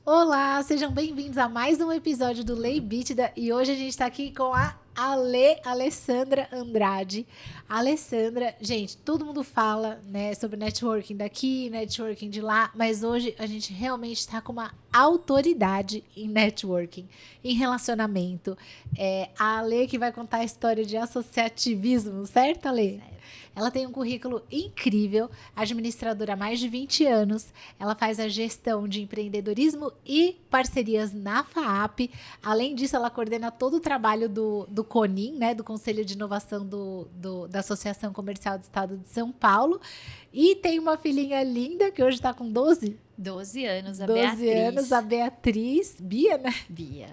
Olá, sejam bem-vindos a mais um episódio do Lei Bítida e hoje a gente está aqui com a Alessandra Andrade. A Alessandra, gente, todo mundo fala, né, sobre networking daqui, networking de lá, mas hoje a gente realmente está com uma autoridade em networking, em relacionamento. É a Ale que vai contar a história de associativismo, certo, Ale? Certo. Ela tem um currículo incrível, administradora há mais de 20 anos. Ela faz a gestão de empreendedorismo e parcerias na FAAP. Além disso, ela coordena todo o trabalho do CONIN, né, do Conselho de Inovação da Associação Comercial do Estado de São Paulo. E tem uma filhinha linda, que hoje está com 12 anos, a 12 Beatriz. anos, a Beatriz, Bia, né? Bia.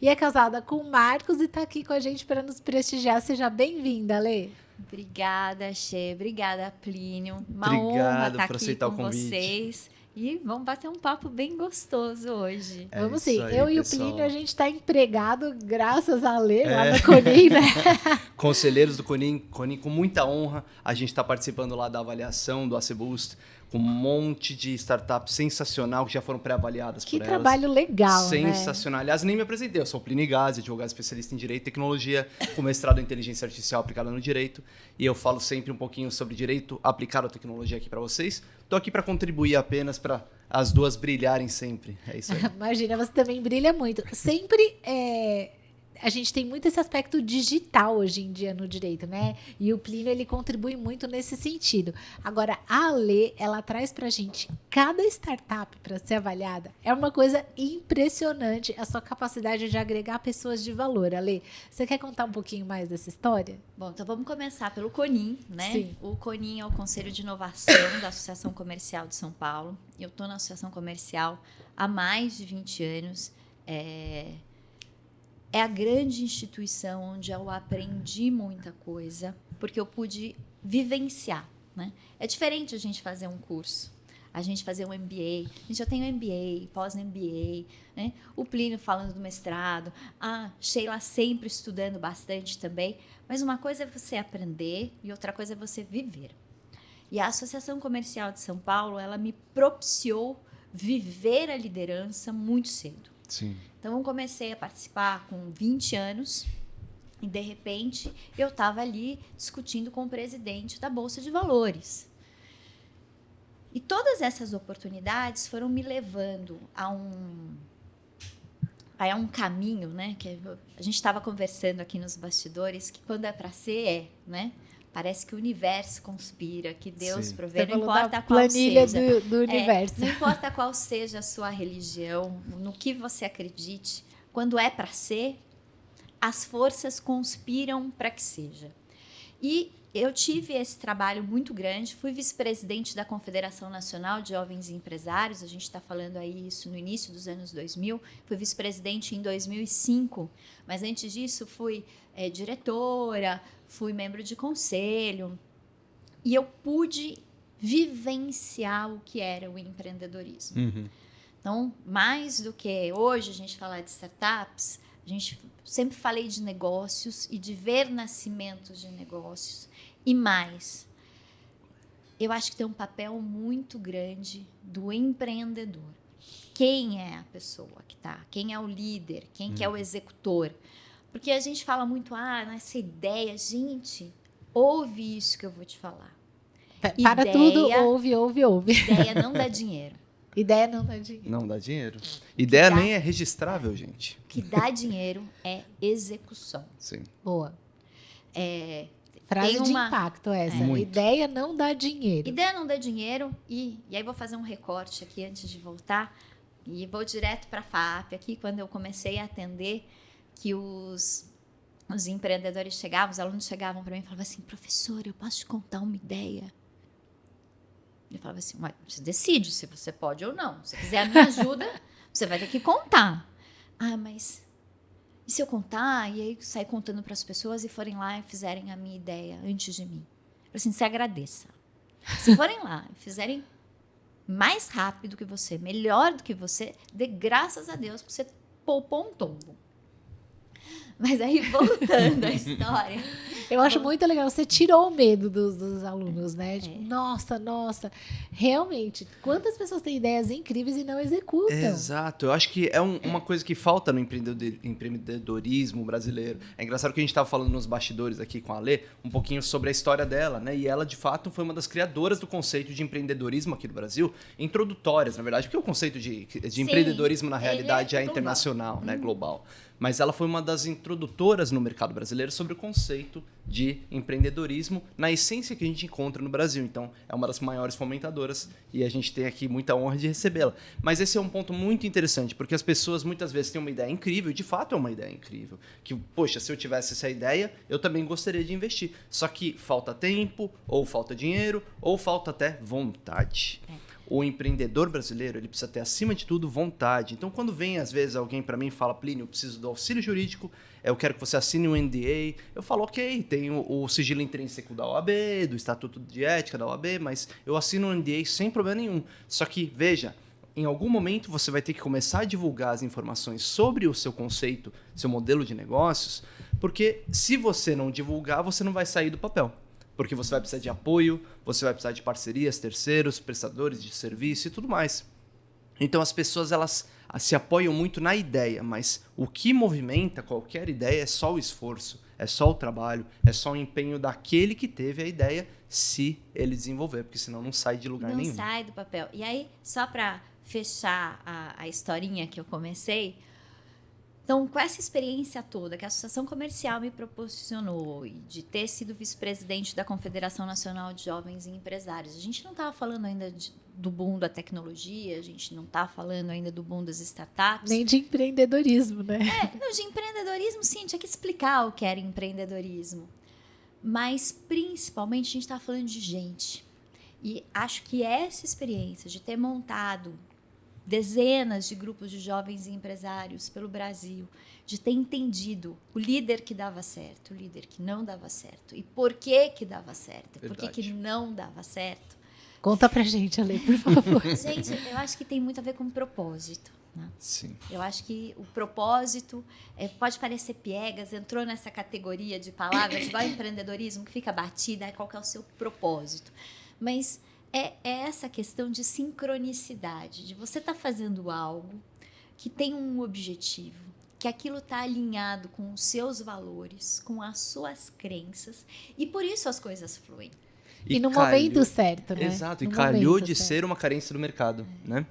E é casada com o Marcos e está aqui com a gente para nos prestigiar. Seja bem-vinda, Lê. Obrigada, Xê. Obrigada, Plínio. Uma Obrigado honra estar por aqui aceitar com o convite. vocês. E vamos bater um papo bem gostoso hoje. É Vamos isso sim. aí, Eu e o pessoal. Plínio, a gente está empregado graças a Lê lá no CONIN, né? Conselheiros do CONIN, com muita honra, a gente está participando lá da avaliação do AC Boost, com um monte de startups sensacional que já foram pré-avaliadas Que por trabalho elas. legal, Sensacional. Aliás, nem me apresentei, eu sou o Plínio Gazzi, advogado especialista em Direito e Tecnologia, com mestrado em Inteligência Artificial aplicada no Direito, e eu falo sempre um pouquinho sobre Direito aplicado à tecnologia aqui para vocês. Estou aqui para contribuir apenas para as duas brilharem sempre. É isso aí. né? Imagina, você também brilha muito. Sempre a gente tem muito esse aspecto digital hoje em dia no direito, né? E o Plínio, ele contribui muito nesse sentido. Agora, a Alê, ela traz pra gente cada startup para ser avaliada. É uma coisa impressionante a sua capacidade de agregar pessoas de valor. Alê, você quer contar um pouquinho mais dessa história? Bom, então vamos começar pelo CONIN, né? Sim. O CONIN é o Conselho de Inovação da Associação Comercial de São Paulo. Eu estou na Associação Comercial há mais de 20 anos. É a grande instituição onde eu aprendi muita coisa, porque eu pude vivenciar, né? É diferente a gente fazer um curso, a gente fazer um MBA. A gente já tem um MBA, pós-MBA, né? O Plínio falando do mestrado, a Sheila sempre estudando bastante também. Mas uma coisa é você aprender e outra coisa é você viver. E a Associação Comercial de São Paulo, ela me propiciou viver a liderança muito cedo. Sim. Então, eu comecei a participar com 20 anos e, de repente, eu estava ali discutindo com o presidente da Bolsa de Valores. E todas essas oportunidades foram me levando a um caminho, né? Que a gente estava conversando aqui nos bastidores, que quando é para ser, né? Parece que o universo conspira, que Deus Sim. provê, Você não falou da importa qual planilha seja. do universo. Não importa qual seja a sua religião, no que você acredite, quando é para ser, as forças conspiram para que seja. E eu tive esse trabalho muito grande, fui vice-presidente da Confederação Nacional de Jovens Empresários, a gente está falando aí isso no início dos anos 2000, fui vice-presidente em 2005, mas antes disso fui diretora, fui membro de conselho, e eu pude vivenciar o que era o empreendedorismo. Uhum. Então, mais do que hoje a gente falar de startups, a gente sempre falei de negócios e de ver nascimentos de negócios. E mais, eu acho que tem um papel muito grande do empreendedor. Quem é a pessoa que está? Quem é o líder? Quem que é o executor? Porque a gente fala muito, nessa ideia. Gente, ouve isso que eu vou te falar. Para tudo, ouve. Ideia não dá dinheiro. Ideia não dá dinheiro. Não dá dinheiro. Ideia nem é registrável, gente. O que dá dinheiro é execução. Sim. Boa. Frase de impacto essa. Muito. Ideia não dá dinheiro. Ideia não dá dinheiro e aí vou fazer um recorte aqui antes de voltar e vou direto para a FAAP aqui, quando eu comecei a atender, que os empreendedores chegavam, os alunos chegavam para mim e falavam assim, professora, eu posso te contar uma ideia? Eu falava assim, você decide se você pode ou não. Se quiser a minha ajuda, você vai ter que contar. Mas e se eu contar e aí sair contando para as pessoas e forem lá e fizerem a minha ideia antes de mim? Eu falei assim, você agradeça. Se forem lá e fizerem mais rápido que você, melhor do que você, dê graças a Deus porque você poupou um tombo. Mas aí, voltando à história... Eu acho muito legal, você tirou o medo dos alunos, né? Tipo, nossa, realmente, quantas pessoas têm ideias incríveis e não executam? Exato, eu acho que é uma coisa que falta no empreendedorismo brasileiro. É engraçado que a gente estava falando nos bastidores aqui com a Alê, um pouquinho sobre a história dela, né? E ela, de fato, foi uma das criadoras do conceito de empreendedorismo aqui no Brasil, introdutórias, na verdade, porque o conceito de empreendedorismo, na realidade, é internacional, né? Global. Mas ela foi uma das introdutoras no mercado brasileiro sobre o conceito de empreendedorismo na essência que a gente encontra no Brasil. Então, é uma das maiores fomentadoras e a gente tem aqui muita honra de recebê-la. Mas esse é um ponto muito interessante, porque as pessoas muitas vezes têm uma ideia incrível, e de fato é uma ideia incrível. Que, poxa, se eu tivesse essa ideia, eu também gostaria de investir. Só que falta tempo, ou falta dinheiro, ou falta até vontade. O empreendedor brasileiro, ele precisa ter, acima de tudo, vontade. Então, quando vem, às vezes, alguém para mim e fala, Plínio, eu preciso do auxílio jurídico, eu quero que você assine um NDA, eu falo, ok, tem o sigilo intrínseco da OAB, do Estatuto de Ética da OAB, mas eu assino um NDA sem problema nenhum. Só que, veja, em algum momento você vai ter que começar a divulgar as informações sobre o seu conceito, seu modelo de negócios, porque se você não divulgar, você não vai sair do papel. Porque você vai precisar de apoio, você vai precisar de parcerias, terceiros, prestadores de serviço e tudo mais. Então as pessoas elas se apoiam muito na ideia, mas o que movimenta qualquer ideia é só o esforço, é só o trabalho, é só o empenho daquele que teve a ideia, se ele desenvolver, porque senão não sai de lugar nenhum. Não sai do papel. E aí, só para fechar a historinha que eu comecei, então, com essa experiência toda que a Associação Comercial me proporcionou, e de ter sido vice-presidente da Confederação Nacional de Jovens e Empresários, a gente não estava falando ainda do boom da tecnologia, a gente não está falando ainda do boom das startups. Nem de empreendedorismo, né? Não, de empreendedorismo, sim, tinha que explicar o que era empreendedorismo. Mas, principalmente, a gente está falando de gente. E acho que essa experiência de ter montado dezenas de grupos de jovens e empresários pelo Brasil, de ter entendido o líder que dava certo, o líder que não dava certo, e por que dava certo, e por que não dava certo. Conta pra gente, Ale, por favor. Gente, eu acho que tem muito a ver com propósito. Né? Sim. Eu acho que o propósito pode parecer piegas, entrou nessa categoria de palavras, igual empreendedorismo, que fica batida, qual que é o seu propósito. Mas é essa questão de sincronicidade, de você estar fazendo algo que tem um objetivo, que aquilo está alinhado com os seus valores, com as suas crenças, e por isso as coisas fluem. E no momento certo, né? Exato, e calhou de ser uma carência do mercado, né?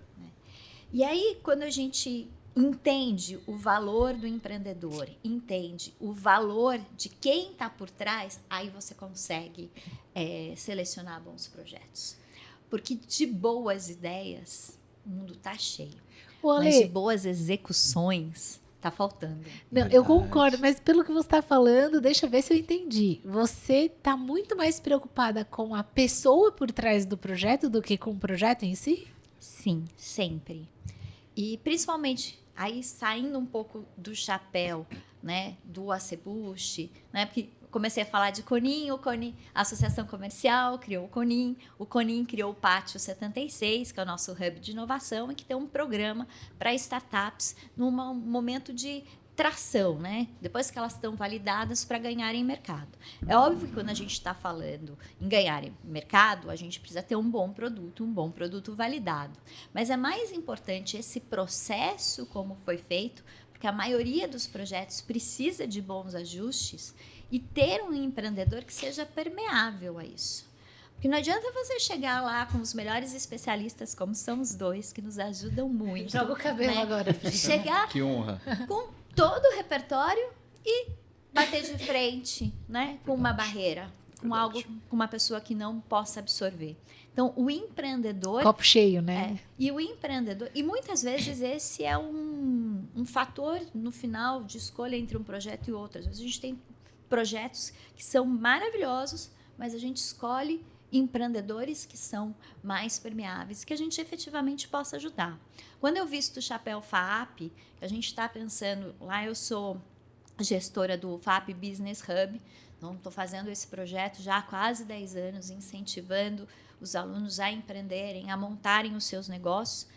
E aí, quando a gente entende o valor do empreendedor, entende o valor de quem está por trás, aí você consegue selecionar bons projetos. Porque de boas ideias, o mundo está cheio. Mas de boas execuções, está faltando. Não, eu concordo, mas pelo que você está falando, deixa eu ver se eu entendi. Você está muito mais preocupada com a pessoa por trás do projeto do que com o projeto em si? Sim, sempre. E principalmente, aí saindo um pouco do chapéu, né, do Acebuche, né, porque comecei a falar de Conin, a Associação Comercial criou o Conin criou o Pátio 76, que é o nosso hub de inovação, e que tem um programa para startups num momento de tração, né? Depois que elas estão validadas para ganharem mercado. É óbvio que quando a gente está falando em ganharem mercado, a gente precisa ter um bom produto validado. Mas é mais importante esse processo como foi feito, porque a maioria dos projetos precisa de bons ajustes e ter um empreendedor que seja permeável a isso. Porque não adianta você chegar lá com os melhores especialistas, como são os dois, que nos ajudam muito. Joga o cabelo agora. Chegar que honra. Com todo o repertório e bater de frente, né, com uma barreira, com algo, com uma pessoa que não possa absorver. Então, o empreendedor... Copo cheio, né? E o empreendedor... E muitas vezes esse é um fator, no final, de escolha entre um projeto e outro. Às vezes a gente tem projetos que são maravilhosos, mas a gente escolhe empreendedores que são mais permeáveis, que a gente efetivamente possa ajudar. Quando eu visto o chapéu FAP, a gente está pensando... Lá eu sou gestora do FAP Business Hub, então estou fazendo esse projeto já há quase 10 anos, incentivando os alunos a empreenderem, a montarem os seus negócios.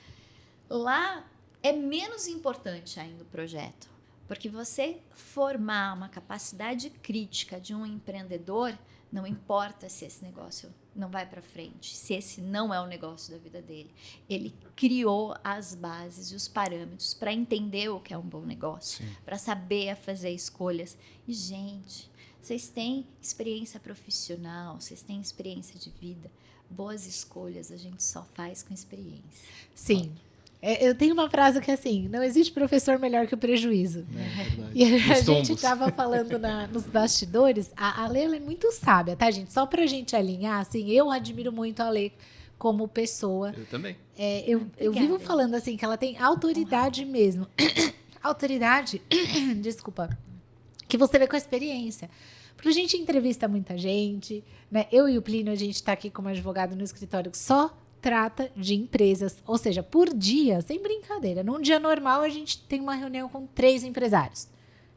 Lá é menos importante ainda o projeto, Porque você formar uma capacidade crítica de um empreendedor, não importa se esse negócio não vai para frente, se esse não é o negócio da vida dele. Ele criou as bases e os parâmetros para entender o que é um bom negócio, para saber fazer escolhas. E, gente, vocês têm experiência profissional, vocês têm experiência de vida. Boas escolhas a gente só faz com experiência. Sim. Eu tenho uma frase que é assim, não existe professor melhor que o prejuízo. É verdade. E a Os gente tombos. estava falando nos bastidores, a Lê ela é muito sábia, tá, gente? Só pra gente alinhar, assim, eu admiro muito a Lê como pessoa. Eu também. Eu vivo falando assim, que ela tem autoridade mesmo. Autoridade, desculpa, que você vê com a experiência. Porque a gente entrevista muita gente, né? Eu e o Plínio, a gente tá aqui como advogado no escritório que só trata de empresas, ou seja, por dia, sem brincadeira. Num dia normal, a gente tem uma reunião com 3 empresários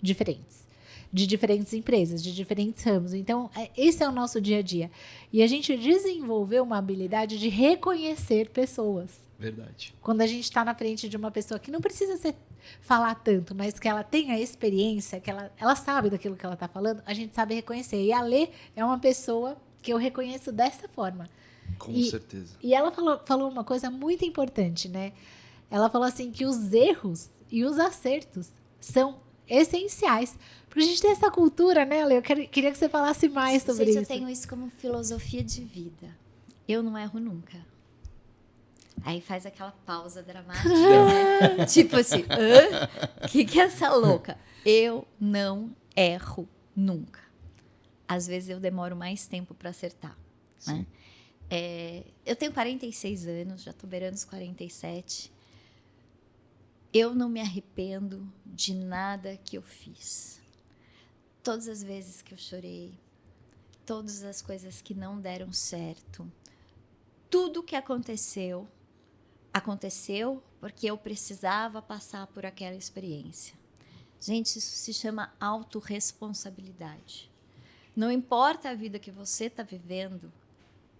diferentes, de diferentes empresas, de diferentes ramos. Então, esse é o nosso dia a dia. E a gente desenvolveu uma habilidade de reconhecer pessoas. Verdade. Quando a gente está na frente de uma pessoa que não precisa falar tanto, mas que ela tem a experiência, que ela sabe daquilo que ela está falando, a gente sabe reconhecer. E a Lê é uma pessoa que eu reconheço dessa forma. Com certeza. E ela falou uma coisa muito importante, né? Ela falou assim que os erros e os acertos são essenciais. Porque a gente tem essa cultura, né, Ale? Eu queria que você falasse mais sobre isso. Eu tenho isso como filosofia de vida. Eu não erro nunca. Aí faz aquela pausa dramática, né? Tipo assim, o que é essa louca? Eu não erro nunca. Às vezes eu demoro mais tempo para acertar, né? Eu tenho 46 anos, já estou beirando os 47. Eu não me arrependo de nada que eu fiz. Todas as vezes que eu chorei, todas as coisas que não deram certo, tudo que aconteceu porque eu precisava passar por aquela experiência. Gente, isso se chama autorresponsabilidade. Não importa a vida que você está vivendo,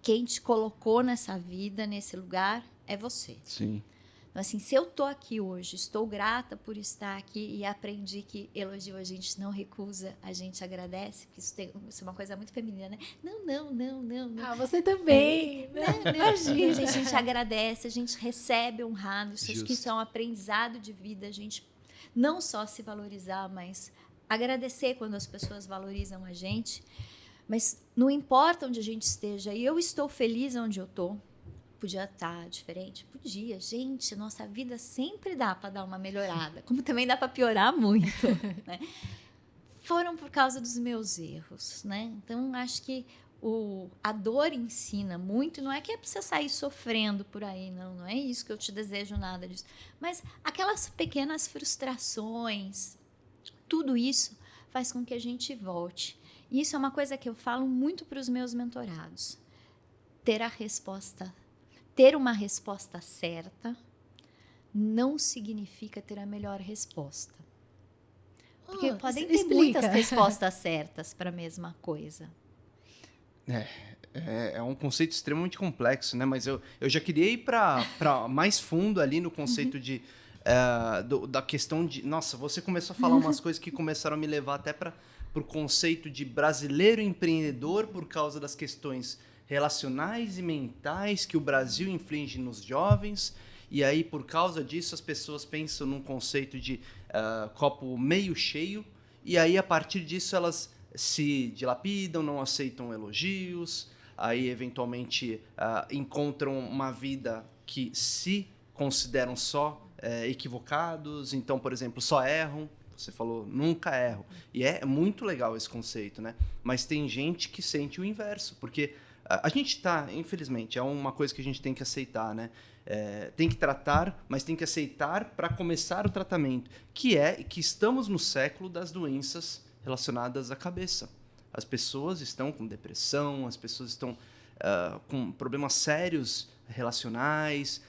quem te colocou nessa vida, nesse lugar, é você. Sim. Então, assim, se eu estou aqui hoje, estou grata por estar aqui e aprendi que elogio a gente não recusa, a gente agradece, porque isso é uma coisa muito feminina, né? Não. Ah, você também. Imagina. A gente agradece, a gente recebe honrado. Acho que isso é um aprendizado de vida, a gente não só se valorizar, mas agradecer quando as pessoas valorizam a gente. Mas não importa onde a gente esteja, e eu estou feliz onde eu estou. Podia estar diferente? Podia. Gente, nossa vida sempre dá para dar uma melhorada, como também dá para piorar muito, né? Foram por causa dos meus erros, né? Então, acho que a dor ensina muito. Não é que é para você sair sofrendo por aí, não é isso que eu te desejo, nada disso. Mas aquelas pequenas frustrações, tudo isso faz com que a gente volte. E isso é uma coisa que eu falo muito para os meus mentorados. Ter uma resposta certa não significa ter a melhor resposta. Porque podem ter muitas respostas certas para a mesma coisa. É um conceito extremamente complexo, né? Mas eu já queria ir para mais fundo ali no conceito da questão de... Nossa, você começou a falar umas coisas que começaram a me levar até para o conceito de brasileiro empreendedor por causa das questões relacionais e mentais que o Brasil inflige nos jovens. E aí, por causa disso, as pessoas pensam num conceito de copo meio cheio. E aí, a partir disso, elas se dilapidam, não aceitam elogios. Aí, eventualmente, encontram uma vida que se consideram só equivocados. Então, por exemplo, só erram. Você falou, nunca erro. E é muito legal esse conceito, né? Mas tem gente que sente o inverso, porque a gente está, infelizmente, é uma coisa que a gente tem que aceitar, né? Tem que tratar, mas tem que aceitar para começar o tratamento, que estamos no século das doenças relacionadas à cabeça. As pessoas estão com depressão, as pessoas estão com problemas sérios relacionais.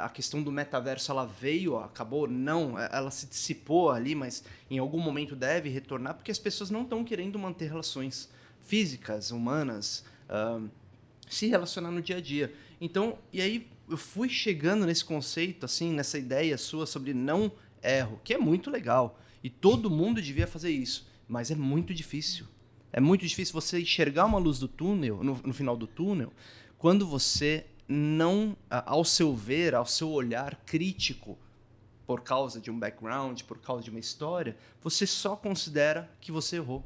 A questão do metaverso, ela veio, acabou, não, ela se dissipou ali, mas em algum momento deve retornar, porque as pessoas não estão querendo manter relações físicas, humanas, se relacionar no dia a dia. Então, e aí eu fui chegando nesse conceito, assim, nessa ideia sua sobre não erro, que é muito legal. E todo mundo devia fazer isso. Mas é muito difícil. É muito difícil você enxergar uma luz do túnel, no final do túnel, quando você não, ao seu ver, ao seu olhar crítico, por causa de um background, por causa de uma história, você só considera que você errou.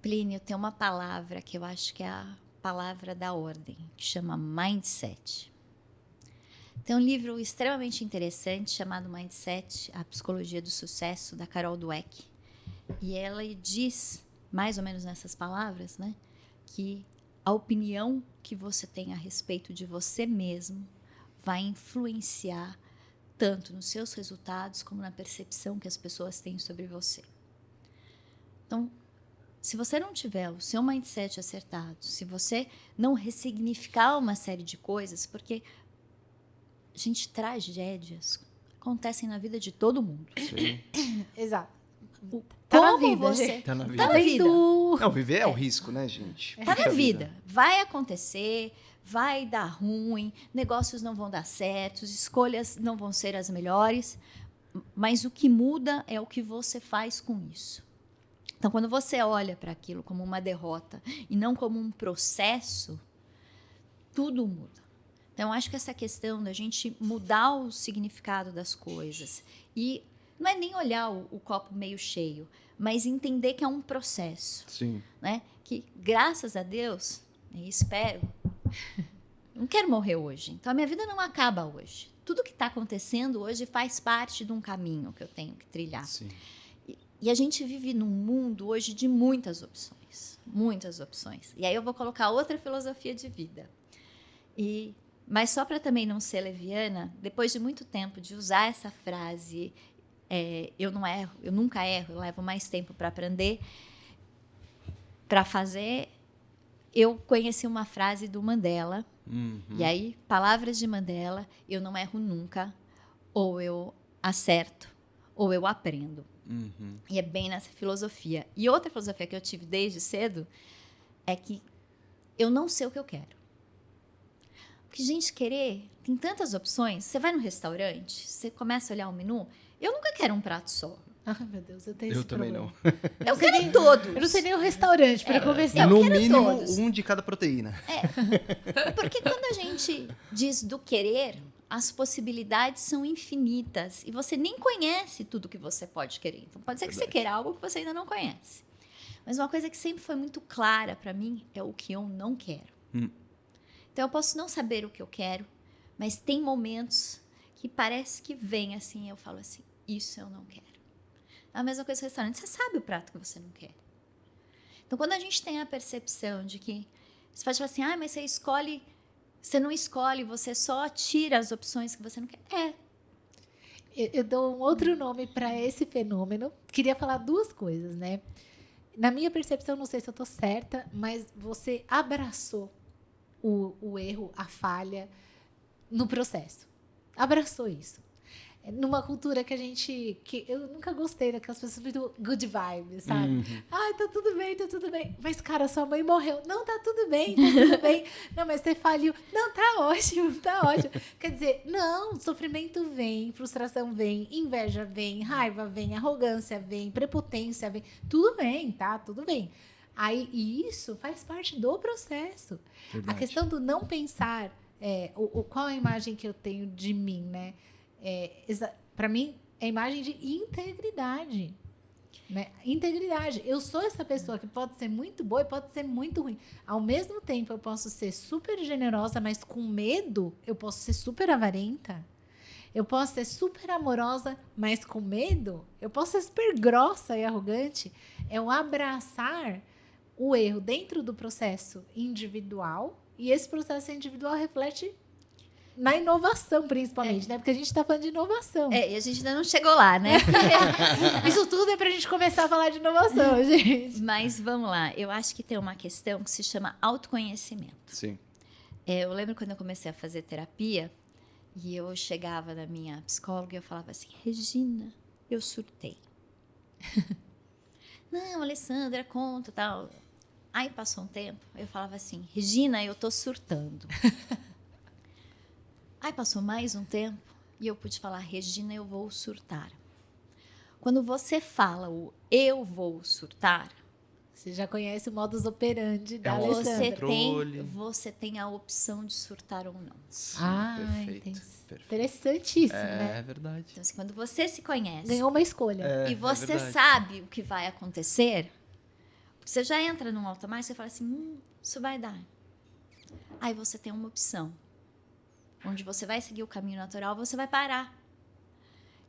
Plínio, tem uma palavra que eu acho que é a palavra da ordem, que chama mindset. Tem um livro extremamente interessante chamado Mindset, a Psicologia do Sucesso, da Carol Dweck. E ela diz, mais ou menos nessas palavras, né, que a opinião que você tem a respeito de você mesmo vai influenciar tanto nos seus resultados como na percepção que as pessoas têm sobre você. Então, se você não tiver o seu mindset acertado, se você não ressignificar uma série de coisas, porque, gente, tragédias acontecem na vida de todo mundo. Sim. Exato. Tá na na vida, vida, você... gente. Tá na vida. Tá na vida. Não, viver é o risco, né, gente? Tá na Puxa vida. Vai acontecer, vai dar ruim, negócios não vão dar certo, escolhas não vão ser as melhores, mas o que muda é o que você faz com isso. Então, quando você olha para aquilo como uma derrota e não como um processo, tudo muda. Então, eu acho que essa questão da gente mudar o significado das coisas e não é nem olhar o copo meio cheio, mas entender que é um processo. Sim. Né? Que, graças a Deus, e espero, não quero morrer hoje. Então, a minha vida não acaba hoje. Tudo que está acontecendo hoje faz parte de um caminho que eu tenho que trilhar. Sim. E a gente vive num mundo hoje de muitas opções. Muitas opções. E aí eu vou colocar outra filosofia de vida. Mas só para também não ser leviana, depois de muito tempo de usar essa frase, eu não erro, eu nunca erro, eu levo mais tempo para aprender, para fazer, eu conheci uma frase do Mandela. E aí, palavras de Mandela, eu não erro nunca, ou eu acerto, ou eu aprendo. E é bem nessa filosofia. E outra filosofia que eu tive desde cedo é que eu não sei o que eu quero. Porque, gente, querer, tem tantas opções. Você vai no restaurante, você começa a olhar o menu, eu nunca quero um prato só. Ai, meu Deus, eu tenho Eu esse também problema. não. Eu quero todos. Eu não sei nem o restaurante para começar. No quero mínimo, todos. um de cada proteína. Porque quando a gente diz do querer, as possibilidades são infinitas e você nem conhece tudo que você pode querer. Então, pode ser que você queira algo que você ainda não conhece. Mas uma coisa que sempre foi muito clara para mim é o que eu não quero. Então, eu posso não saber o que eu quero, mas tem momentos que parece que vem assim, eu falo assim, isso eu não quero. A mesma coisa no restaurante, você sabe o prato que você não quer. Então, quando a gente tem a percepção de que você pode falar assim, mas você não escolhe, você só tira as opções que você não quer. Eu dou um outro nome para esse fenômeno. Queria falar duas coisas, né? Na minha percepção, não sei se eu estou certa, mas você abraçou o erro, a falha no processo. Abraçou isso. Numa cultura que eu nunca gostei daquelas pessoas muito good vibes, sabe? Ai, tá tudo bem, tá tudo bem. Mas, cara, sua mãe morreu. Não, tá tudo bem, tá tudo bem. Não, mas você faliu. Não, tá ótimo, tá ótimo. Quer dizer, não, sofrimento vem, frustração vem, inveja vem, raiva vem, arrogância vem, prepotência vem. Tudo bem, tá? Tudo bem. Aí, e isso faz parte do processo. Verdade. A questão do não pensar, qual a imagem que eu tenho de mim, né? Para mim, é imagem de integridade. Né? Integridade. Eu sou essa pessoa que pode ser muito boa e pode ser muito ruim. Ao mesmo tempo, eu posso ser super generosa, mas com medo, eu posso ser super avarenta. Eu posso ser super amorosa, mas com medo, eu posso ser super grossa e arrogante. É o abraçar o erro dentro do processo individual, e esse processo individual reflete na inovação, principalmente, né? Porque a gente está falando de inovação. E a gente ainda não chegou lá, né? Isso tudo é para a gente começar a falar de inovação, gente. Mas vamos lá. Eu acho que tem uma questão que se chama autoconhecimento. Sim. Eu lembro quando eu comecei a fazer terapia e eu chegava na minha psicóloga e eu falava assim, Regina, eu surtei. Não, Alessandra, conta, tal. Aí passou um tempo, eu falava assim, Regina, eu tô surtando. Aí passou mais um tempo e eu pude falar, Regina, eu vou surtar. Quando você fala o eu vou surtar, Você já conhece o modus operandi da um Alessandra. controle. você tem a opção de surtar ou não. Sim, Entendi. perfeito. Interessantíssimo, É né? verdade. Então, assim, quando você se conhece Ganhou uma escolha. É, e você verdade. sabe o que vai acontecer, você já entra num automático e fala assim, isso vai dar. Aí você tem uma opção. Onde você vai seguir o caminho natural, você vai parar.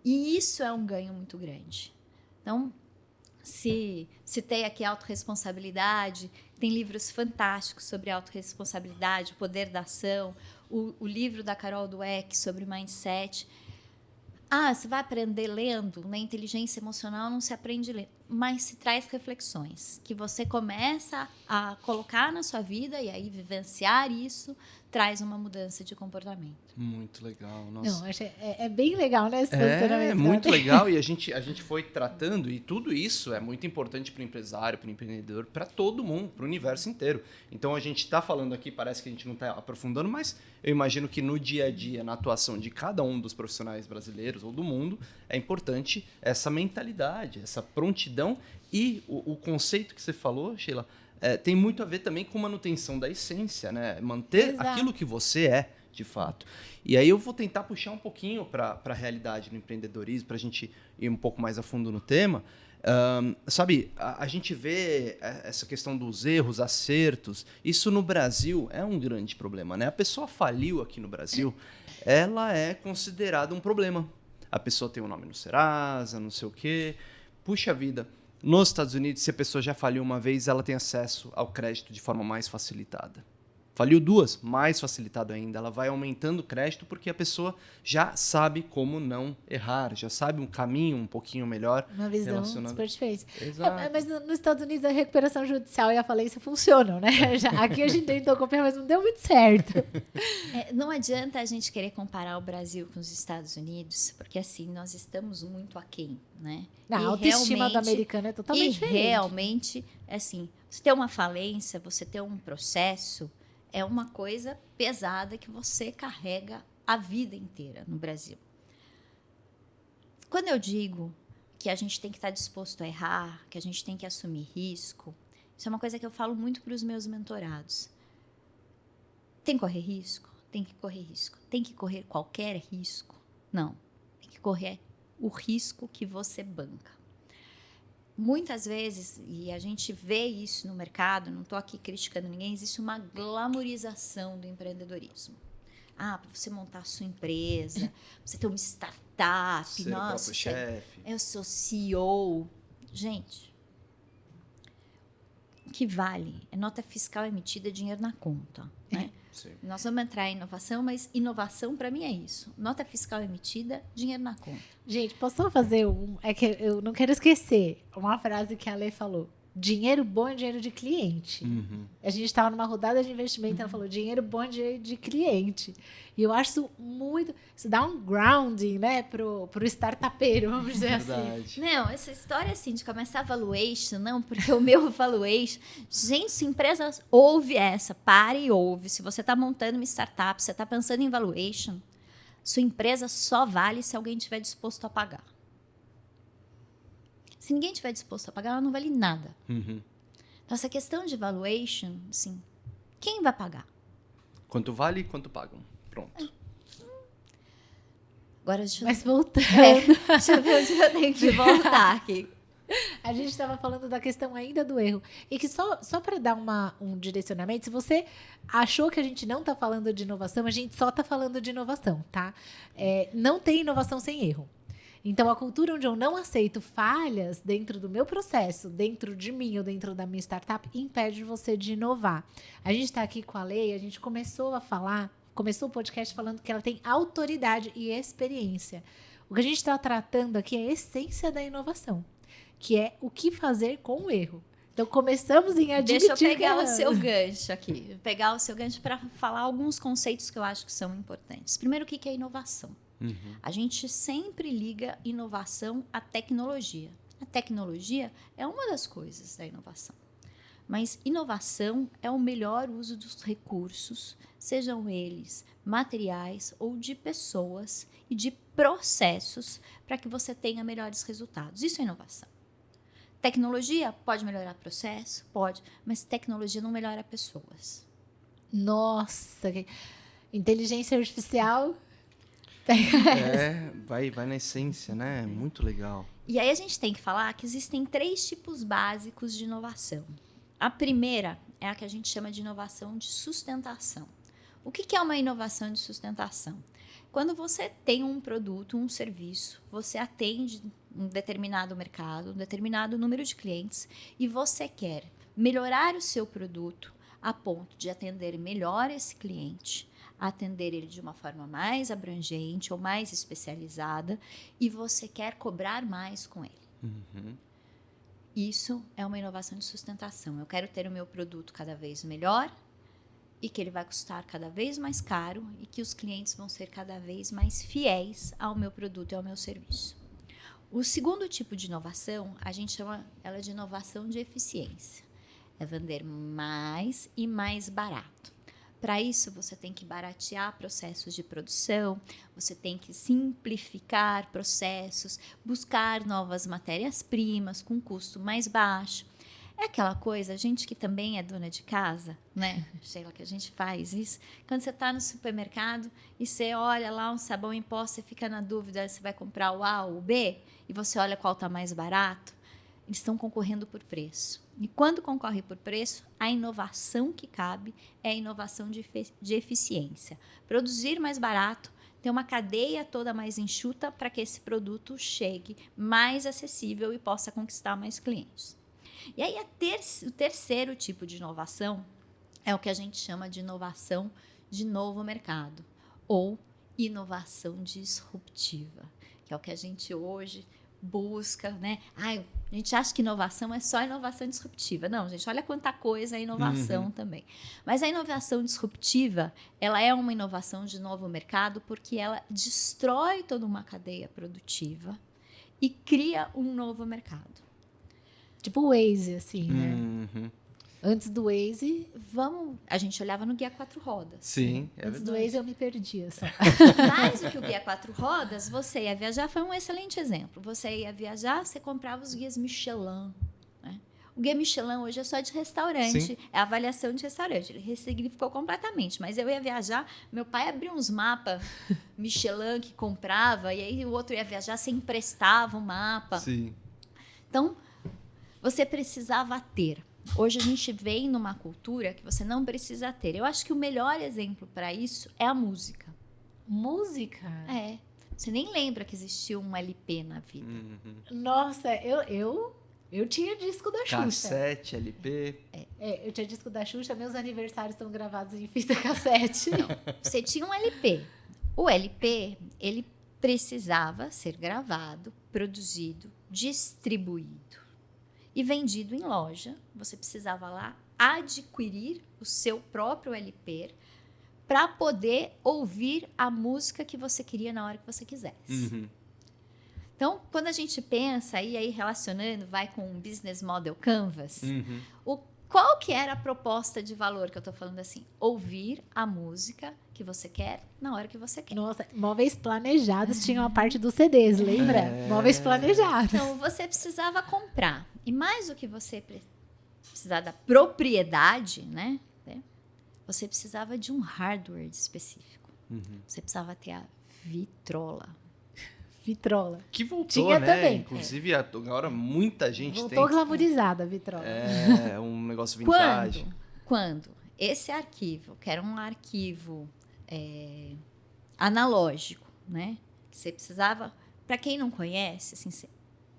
E isso é um ganho muito grande. Então, se tem aqui autorresponsabilidade, tem livros fantásticos sobre autorresponsabilidade, o poder da ação, o livro da Carol Dweck sobre mindset. Você vai aprender lendo, né? Inteligência emocional não se aprende lendo, mas se traz reflexões que você começa a colocar na sua vida e aí vivenciar isso traz uma mudança de comportamento. Muito legal. Nossa. Não, é bem legal, né? Esse posicionamento. É muito legal e a gente foi tratando e tudo isso é muito importante para o empresário, para o empreendedor, para todo mundo, para o universo inteiro. Então a gente está falando aqui, parece que a gente não está aprofundando, mas eu imagino que no dia a dia, na atuação de cada um dos profissionais brasileiros ou do mundo, é importante essa mentalidade, essa prontidão e o conceito que você falou, Sheila, tem muito a ver também com manutenção da essência, né? Manter Exato. aquilo que você é, de fato. E aí eu vou tentar puxar um pouquinho para a realidade do empreendedorismo, para a gente ir um pouco mais a fundo no tema. Sabe, a gente vê essa questão dos erros, acertos. Isso no Brasil é um grande problema, né? A pessoa faliu aqui no Brasil, ela é considerada um problema. A pessoa tem um nome no Serasa, não sei o quê. Puxa vida. Nos Estados Unidos, se a pessoa já faliu uma vez, ela tem acesso ao crédito de forma mais facilitada. Faliu duas, mais facilitado ainda. Ela vai aumentando o crédito porque a pessoa já sabe como não errar, já sabe um caminho um pouquinho melhor. Uma visão relacionando- super difícil. Exato. Mas nos Estados Unidos a recuperação judicial e a falência funcionam, né? Aqui a gente tentou copiar, mas não deu muito certo. Não adianta a gente querer comparar o Brasil com os Estados Unidos, porque assim, nós estamos muito aquém, né? A E autoestima do realmente- americano é totalmente diferente. realmente, assim, você ter uma falência, você ter um processo, é uma coisa pesada que você carrega a vida inteira no Brasil. Quando eu digo que a gente tem que estar disposto a errar, que a gente tem que assumir risco, isso é uma coisa que eu falo muito para os meus mentorados. Tem que correr risco? Tem que correr risco. Tem que correr qualquer risco? Não. Tem que correr o risco que você banca. Muitas vezes, e a gente vê isso no mercado, não estou aqui criticando ninguém, existe uma glamorização do empreendedorismo. Para você montar a sua empresa, você ter uma startup, Ser o nossa, próprio chefe. eu sou CEO. Gente, o que vale é nota fiscal emitida, dinheiro na conta, né? Sim. Nós vamos entrar em inovação, mas inovação para mim é isso. Nota fiscal emitida, dinheiro na conta. Gente, posso só fazer um... É que eu não quero esquecer uma frase que a Lê falou. Dinheiro bom é dinheiro de cliente. Uhum. A gente estava numa rodada de investimento, ela falou, dinheiro bom é dinheiro de cliente. E eu acho isso muito... Isso dá um grounding, né, pro startupeiro, vamos dizer assim. Verdade. Não, essa história assim de começar valuation, não, porque o meu valuation... Gente, se empresa ouve essa, pare e ouve. Se você está montando uma startup, você está pensando em valuation, sua empresa só vale se alguém estiver disposto a pagar. Se ninguém estiver disposto a pagar, ela não vale nada. Uhum. Então, essa questão de valuation, assim, quem vai pagar? Quanto vale e quanto pagam. Pronto. Agora, deixa eu... Mas voltando, deixa eu ver onde eu tenho que voltar aqui. a gente estava falando da questão ainda do erro. E que só para dar um direcionamento, se você achou que a gente não está falando de inovação, a gente só está falando de inovação, tá? Não tem inovação sem erro. Então, a cultura onde eu não aceito falhas dentro do meu processo, dentro de mim ou dentro da minha startup, impede você de inovar. A gente está aqui com a Lei, a gente começou o podcast falando que ela tem autoridade e experiência. O que a gente está tratando aqui é a essência da inovação, que é o que fazer com o erro. Então, começamos em admitir Deixa eu pegar que o seu gancho aqui. Pegar o seu gancho para falar alguns conceitos que eu acho que são importantes. Primeiro, o que é inovação? Uhum. A gente sempre liga inovação à tecnologia. A tecnologia é uma das coisas da inovação. Mas inovação é o melhor uso dos recursos, sejam eles materiais ou de pessoas e de processos, para que você tenha melhores resultados. Isso é inovação. Tecnologia pode melhorar processo? Pode, mas tecnologia não melhora pessoas. Nossa, inteligência artificial. Vai na essência, né? Muito legal. E aí a gente tem que falar que existem 3 tipos básicos de inovação. A primeira é a que a gente chama de inovação de sustentação. O que é uma inovação de sustentação? Quando você tem um produto, um serviço, você atende um determinado mercado, um determinado número de clientes e você quer melhorar o seu produto a ponto de atender melhor esse cliente, atender ele de uma forma mais abrangente ou mais especializada e você quer cobrar mais com ele. Uhum. Isso é uma inovação de sustentação. Eu quero ter o meu produto cada vez melhor e que ele vai custar cada vez mais caro e que os clientes vão ser cada vez mais fiéis ao meu produto e ao meu serviço. O segundo tipo de inovação, a gente chama ela de inovação de eficiência. É vender mais e mais barato. Para isso, você tem que baratear processos de produção, você tem que simplificar processos, buscar novas matérias-primas com custo mais baixo. É aquela coisa, a gente que também é dona de casa, né, Sheila, que a gente faz isso. Quando você está no supermercado e você olha lá um sabão em pó, você fica na dúvida se vai comprar o A ou o B, e você olha qual está mais barato, eles estão concorrendo por preço. E quando concorre por preço, a inovação que cabe é a inovação de eficiência. Produzir mais barato, ter uma cadeia toda mais enxuta para que esse produto chegue mais acessível e possa conquistar mais clientes. E aí, o terceiro tipo de inovação é o que a gente chama de inovação de novo mercado, ou inovação disruptiva, que é o que a gente hoje busca, né? A gente acha que inovação é só inovação disruptiva. Não, gente, olha quanta coisa é inovação também. Mas a inovação disruptiva, ela é uma inovação de novo mercado porque ela destrói toda uma cadeia produtiva e cria um novo mercado. Tipo o Waze, assim, né? Uhum. Antes do Waze... A gente olhava no Guia 4 Rodas. Sim, é Antes verdade. do Waze eu me perdia só. Mais do que o Guia 4 Rodas, você ia viajar, foi um excelente exemplo. Você ia viajar, você comprava os guias Michelin. Né? O Guia Michelin hoje é só de restaurante, Sim. é avaliação de restaurante. Ele ressignificou completamente. Mas eu ia viajar, meu pai abria uns mapas Michelin que comprava, e aí o outro ia viajar, você emprestava um mapa. Sim. Então, você precisava ter. Hoje a gente vem numa cultura que você não precisa ter. Eu acho que o melhor exemplo para isso é a música. Música? É. Você nem lembra que existia um LP na vida. Uhum. Nossa, eu tinha disco da Xuxa. Cassete, LP. Eu tinha disco da Xuxa, meus aniversários estão gravados em fita cassete. Você tinha um LP. O LP, ele precisava ser gravado, produzido, distribuído e vendido em loja. Você precisava lá adquirir o seu próprio LP para poder ouvir a música que você queria na hora que você quisesse. Uhum. Então, quando a gente pensa, e aí relacionando, vai com um business model canvas, qual que era a proposta de valor que eu estou falando assim? Ouvir a música que você quer na hora que você quer. Nossa, móveis planejados tinham a parte dos CDs, lembra? Móveis planejados. Então, você precisava comprar. E mais do que você precisar da propriedade, né? Você precisava de um hardware específico. Você precisava ter a vitrola. Vitrola. Que voltou, Tinha né? também. Inclusive, agora muita gente Voltou tem. glamourizada a vitrola. É um negócio vintage. Quando esse arquivo, que era um arquivo analógico, né? Você precisava... Para quem não conhece, assim,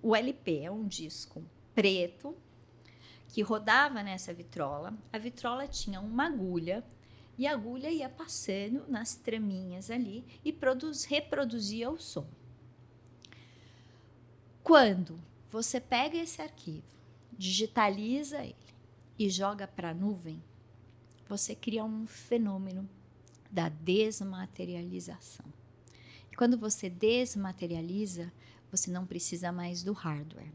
o LP é um disco preto que rodava nessa vitrola. A vitrola tinha uma agulha e a agulha ia passando nas traminhas ali e reproduzia o som. Quando você pega esse arquivo, digitaliza ele e joga para a nuvem, você cria um fenômeno da desmaterialização. E quando você desmaterializa, você não precisa mais do hardware.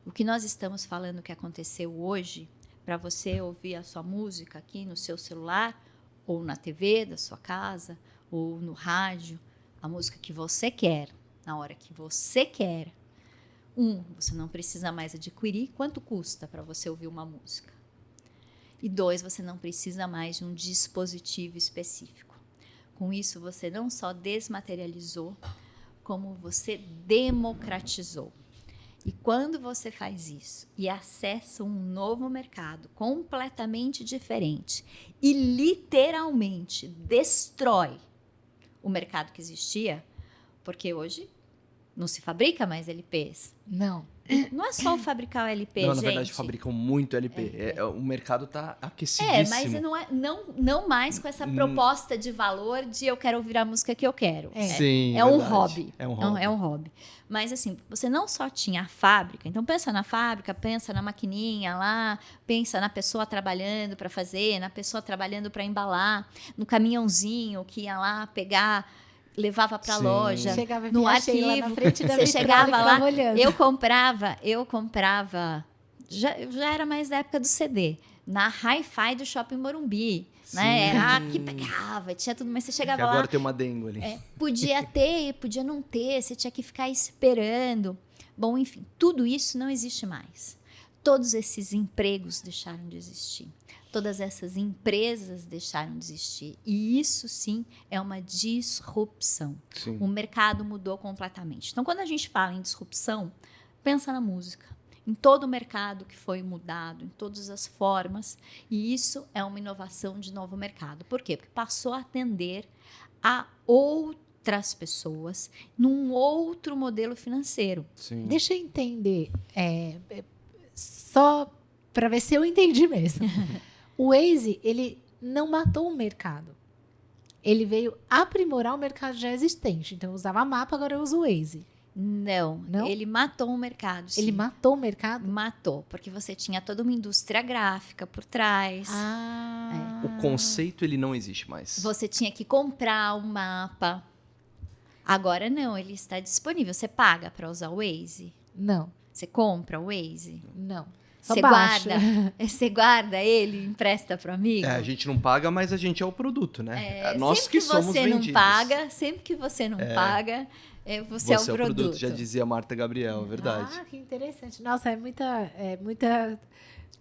O que nós estamos falando que aconteceu hoje para você ouvir a sua música aqui no seu celular, ou na TV da sua casa, ou no rádio, a música que você quer, na hora que você quer. Você não precisa mais adquirir. Quanto custa para você ouvir uma música? E 2, você não precisa mais de um dispositivo específico. Com isso, você não só desmaterializou, como você democratizou. E quando você faz isso e acessa um novo mercado completamente diferente e literalmente destrói o mercado que existia, porque hoje não se fabrica mais LPs. Não. Não é só fabricar o LP, Não, gente. na verdade, fabricam muito LP. O mercado tá aquecidíssimo. Mas não mais com essa proposta de valor de eu quero ouvir a música que eu quero. Sim, é um verdade. hobby. É um hobby. É um hobby. Mas assim, você não só tinha a fábrica, então pensa na fábrica, pensa na maquininha lá, pensa na pessoa trabalhando para fazer, na pessoa trabalhando para embalar, no caminhãozinho que ia lá pegar, levava para a loja, chegava no lá arquivo, na frente da você chegava lá, olhando. eu comprava, já era mais da época do CD, na Hi-Fi do Shopping Morumbi, né? Era que pegava, tinha tudo, mas você chegava agora lá... Agora tem uma dengue ali. Podia ter, podia não ter, você tinha que ficar esperando. Bom, enfim, tudo isso não existe mais. Todos esses empregos deixaram de existir. Todas essas empresas deixaram de existir. E isso, sim, é uma disrupção. Sim. O mercado mudou completamente. Então, quando a gente fala em disrupção, pensa na música. Em todo o mercado que foi mudado, em todas as formas. E isso é uma inovação de novo mercado. Por quê? Porque passou a atender a outras pessoas num outro modelo financeiro. Sim. Deixa eu entender, só para ver se eu entendi mesmo. O Waze, ele não matou o mercado. Ele veio aprimorar o mercado já existente. Então, eu usava mapa, agora eu uso o Waze. Não, ele matou o mercado. Sim. Ele matou o mercado? Matou, porque você tinha toda uma indústria gráfica por trás. O conceito, ele não existe mais. Você tinha que comprar um mapa. Agora não, ele está disponível. Você paga para usar o Waze? Não. Você compra o Waze? Não. Você guarda? Você guarda ele, empresta para o amigo? A gente não paga, mas a gente é o produto, né? Nós que somos vendidos. Sempre que você não paga, você é o produto. Já dizia Marta Gabriel, verdade. Que interessante. Nossa, é muita...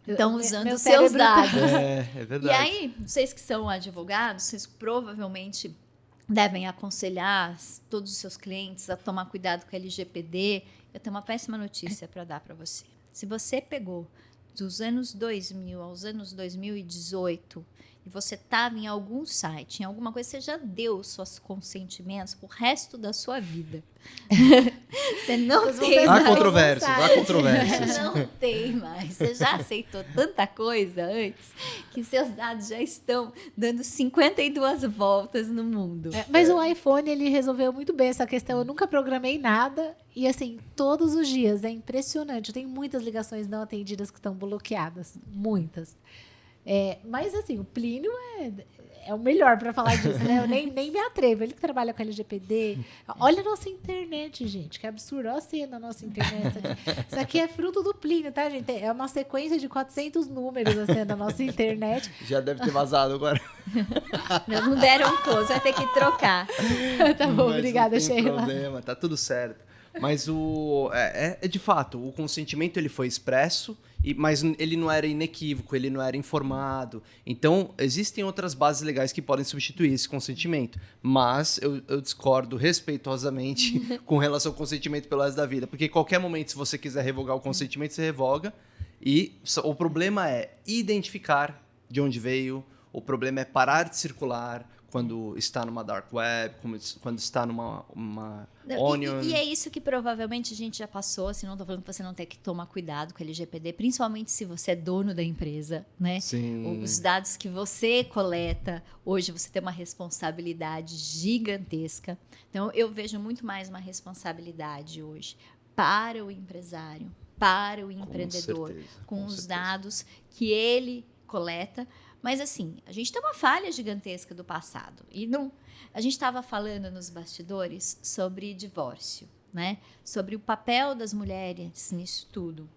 Estão usando os seus dados. É verdade. E aí, vocês que são advogados, vocês provavelmente devem aconselhar todos os seus clientes a tomar cuidado com o LGPD. Eu tenho uma péssima notícia para dar para você. Se você pegou dos anos 2000 aos anos 2018 e você estava em algum site, em alguma coisa, você já deu seus consentimentos pro resto da sua vida. Você não tem Há mais. controvérsias. Não tem mais. Você já aceitou tanta coisa antes que seus dados já estão dando 52 voltas no mundo. Mas o iPhone, ele resolveu muito bem essa questão. Eu nunca programei nada. E assim, todos os dias, é impressionante. Eu tenho muitas ligações não atendidas que estão bloqueadas. Muitas. Mas assim, o Plínio é o melhor para falar disso, né? Eu nem me atrevo. Ele que trabalha com LGPD. Olha a nossa internet, gente. Que absurdo. Olha a cena da nossa internet. Isso aqui é fruto do Plínio, tá, gente? É uma sequência de 400 números a cena da nossa internet. Já deve ter vazado agora. Não deram close, vai ter que trocar. Tá bom, obrigada, Sheila. Não tem problema, tá tudo certo. Mas de fato, o consentimento ele foi expresso, mas ele não era inequívoco, ele não era informado. Então, existem outras bases legais que podem substituir esse consentimento. Mas eu discordo respeitosamente com relação ao consentimento pelo resto da vida. Porque qualquer momento, se você quiser revogar o consentimento, você revoga. E o problema é identificar de onde veio, o problema é parar de circular quando está numa dark web, quando está numa Onion. E é isso que provavelmente a gente já passou, assim, não estou falando que você não tem que tomar cuidado com o LGPD, principalmente se você é dono da empresa, né? Sim. Os dados que você coleta, hoje você tem uma responsabilidade gigantesca. Então, eu vejo muito mais uma responsabilidade hoje para o empresário, para o empreendedor, com os dados que ele coleta. Mas, assim, a gente tem uma falha gigantesca do passado. E a gente estava falando nos bastidores sobre divórcio, né? Sobre o papel das mulheres nisso tudo.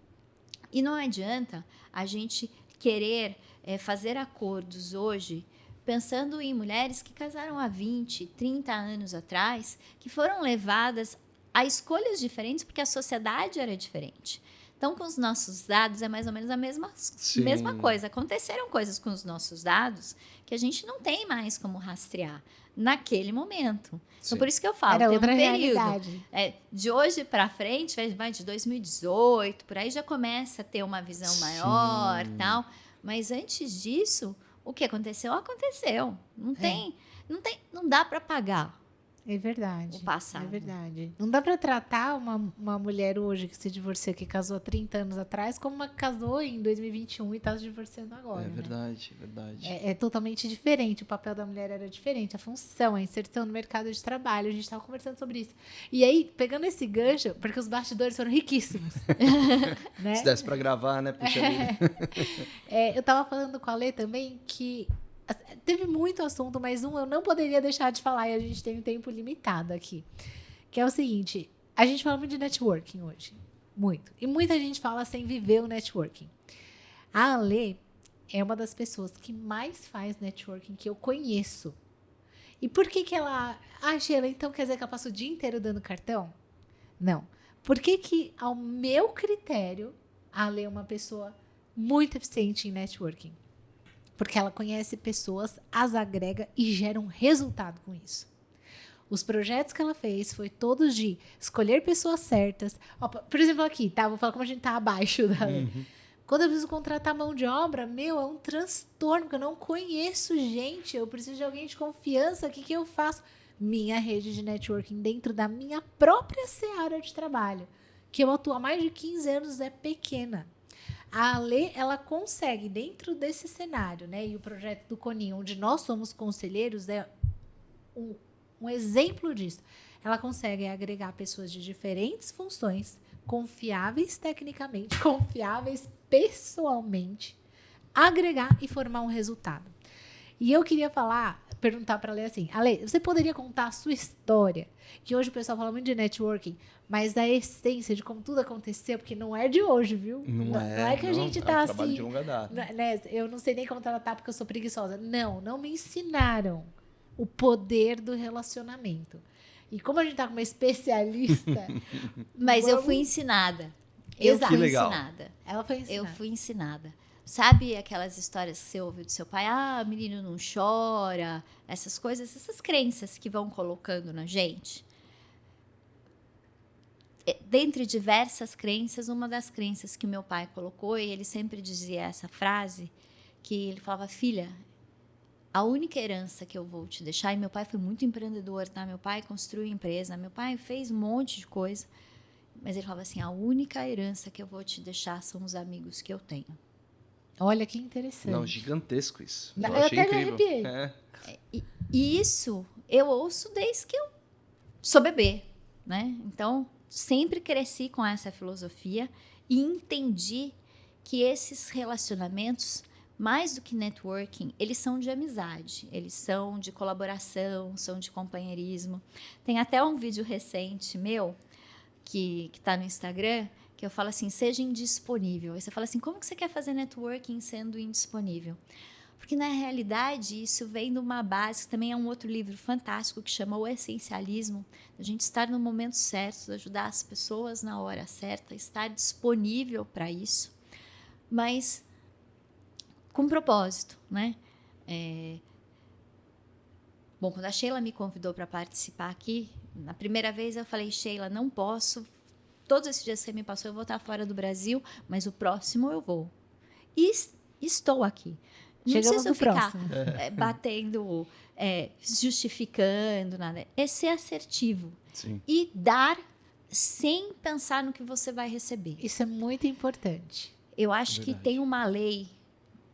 E não adianta a gente querer fazer acordos hoje pensando em mulheres que casaram há 20, 30 anos atrás, que foram levadas a escolhas diferentes porque a sociedade era diferente. Então, com os nossos dados, é mais ou menos a mesma coisa. Aconteceram coisas com os nossos dados que a gente não tem mais como rastrear naquele momento. Então, por isso que eu falo, Era tem outra um período. realidade. De hoje para frente, vai de 2018, por aí já começa a ter uma visão maior, tal. Mas antes disso, o que aconteceu, aconteceu. Não dá para pagar. É verdade. O passado. É verdade. Não dá pra tratar uma mulher hoje que se divorciou, que casou há 30 anos atrás, como uma que casou em 2021 e tá se divorciando agora. É né? verdade, verdade. É totalmente diferente. O papel da mulher era diferente. A função, a inserção no mercado de trabalho. A gente tava conversando sobre isso. E aí, pegando esse gancho, porque os bastidores foram riquíssimos. né? Se desse pra gravar, né? Puxa vida. Eu tava falando com a Lê também que teve muito assunto, mas eu não poderia deixar de falar, e a gente tem um tempo limitado aqui. Que é o seguinte, a gente fala muito de networking hoje. Muito. E muita gente fala sem viver o networking. A Lê é uma das pessoas que mais faz networking que eu conheço. E por que ela... Sheila, então quer dizer que ela passa o dia inteiro dando cartão? Não. Por que ao meu critério, a Lê é uma pessoa muito eficiente em networking? Porque ela conhece pessoas, as agrega e gera um resultado com isso. Os projetos que ela fez foi todos de escolher pessoas certas. Ó, por exemplo, aqui, tá? Vou falar como a gente tá abaixo da lei. Quando eu preciso contratar mão de obra, é um transtorno, porque eu não conheço gente. Eu preciso de alguém de confiança. O que eu faço? Minha rede de networking dentro da minha própria seara de trabalho, que eu atuo há mais de 15 anos, é pequena. A Lê, ela consegue, dentro desse cenário, né? E o projeto do Coninho, onde nós somos conselheiros, é um exemplo disso. Ela consegue agregar pessoas de diferentes funções, confiáveis tecnicamente, confiáveis pessoalmente, agregar e formar um resultado. E eu queria perguntar para a Lê assim, Ale, você poderia contar a sua história? Que hoje o pessoal fala muito de networking, mas da essência de como tudo aconteceu, porque não é de hoje, viu? Não é que a gente tá um trabalho assim... de longa data. Né, eu não sei nem como tratar porque eu sou preguiçosa. Não me ensinaram o poder do relacionamento. E como a gente tá com uma especialista... Mas eu fui ensinada. Exato. Que legal. Ela foi ensinada. Eu fui ensinada. Sabe aquelas histórias que você ouve do seu pai? Menino não chora. Essas coisas, essas crenças que vão colocando na gente. Dentre diversas crenças, uma das crenças que meu pai colocou, e ele sempre dizia essa frase, que ele falava, filha, a única herança que eu vou te deixar, e meu pai foi muito empreendedor, tá? Meu pai construiu empresa, meu pai fez um monte de coisa, mas ele falava assim, a única herança que eu vou te deixar são os amigos que eu tenho. Olha que interessante. Não, gigantesco isso. Eu achei até me incrível. arrepiei. E isso eu ouço desde que eu sou bebê, né? Então, sempre cresci com essa filosofia e entendi que esses relacionamentos, mais do que networking, eles são de amizade, eles são de colaboração, são de companheirismo. Tem até um vídeo recente meu, que está no Instagram, que eu falo assim, seja indisponível. Aí você fala assim, como que você quer fazer networking sendo indisponível? Porque, na realidade, isso vem de uma base, que também é um outro livro fantástico, que chama O Essencialismo, a gente estar no momento certo, ajudar as pessoas na hora certa, estar disponível para isso, mas com propósito, né? Bom, quando a Sheila me convidou para participar aqui, na primeira vez eu falei, Sheila, não posso, todos esses dias que você me passou, eu vou estar fora do Brasil, mas o próximo eu vou. E estou aqui. Não Chegamos preciso no ficar próximo. batendo, justificando, nada. É ser assertivo. Sim. E dar sem pensar no que você vai receber. Isso é muito importante. Eu acho que tem uma lei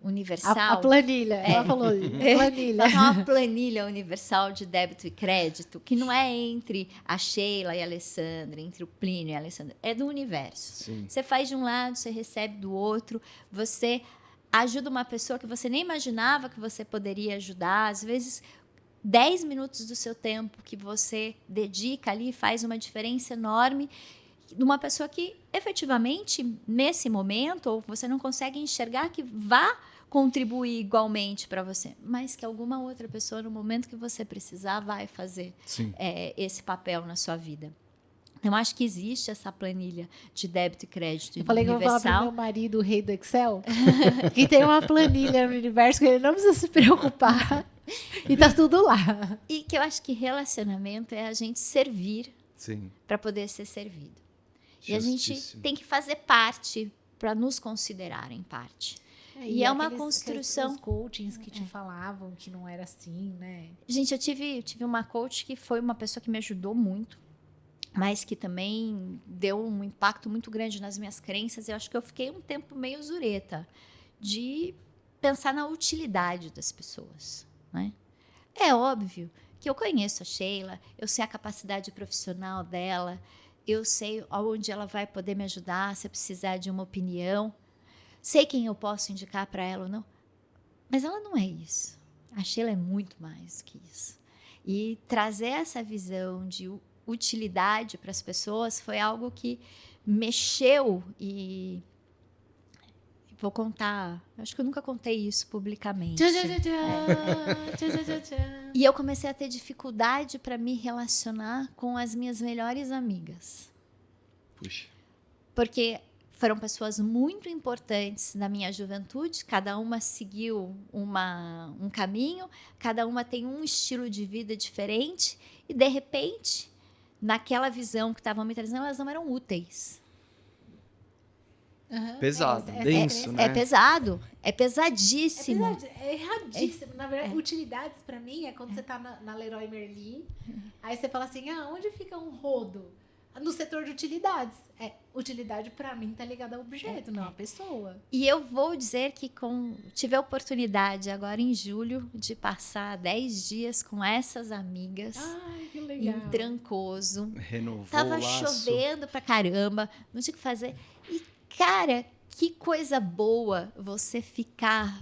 universal. A planilha, ela falou, planilha. Ela tem uma planilha universal de débito e crédito, que não é entre a Sheila e a Alessandra, entre o Plínio e a Alessandra, é do universo. Sim. Você faz de um lado, você recebe do outro, você ajuda uma pessoa que você nem imaginava que você poderia ajudar, às vezes 10 minutos do seu tempo que você dedica ali faz uma diferença enorme, de uma pessoa que, efetivamente, nesse momento, ou você não consegue enxergar que vá contribuir igualmente para você, mas que alguma outra pessoa, no momento que você precisar, vai fazer esse papel na sua vida. Eu acho que existe essa planilha de débito e crédito Eu falei universal. que eu vou falar pro meu marido, o rei do Excel, que tem uma planilha no universo que ele não precisa se preocupar e tá tudo lá. E que eu acho que relacionamento é a gente servir para poder ser servido. E a gente tem que fazer parte para nos considerarem parte. E é uma construção. Os coachings que te falavam que não era assim, né? Gente, eu tive uma coach que foi uma pessoa que me ajudou muito, mas que também deu um impacto muito grande nas minhas crenças. Eu acho que eu fiquei um tempo meio zureta de pensar na utilidade das pessoas, né? É óbvio que eu conheço a Sheila, eu sei a capacidade profissional dela, eu sei aonde ela vai poder me ajudar se eu precisar de uma opinião, sei quem eu posso indicar para ela ou não, mas ela não é isso. A Sheila é muito mais que isso. E trazer essa visão de utilidade para as pessoas foi algo que mexeu e vou contar, acho que eu nunca contei isso publicamente. E eu comecei a ter dificuldade para me relacionar com as minhas melhores amigas. Puxa. Porque foram pessoas muito importantes na minha juventude, cada uma seguiu um caminho, cada uma tem um estilo de vida diferente e, de repente, naquela visão que estavam me trazendo, elas não eram úteis. Pesado, denso, né? É pesado, é pesadíssimo. É erradíssimo. Na verdade, utilidades pra mim é quando você tá na Leroy Merlin, aí você fala assim, onde fica um rodo? No setor de utilidades. Utilidade pra mim tá ligada ao objeto, não à pessoa. E eu vou dizer que tive a oportunidade agora em julho de passar 10 dias com essas amigas. Ai, que legal. Em Trancoso. Renovou Tava o laço. chovendo pra caramba, não tinha o que fazer. E, cara, que coisa boa você ficar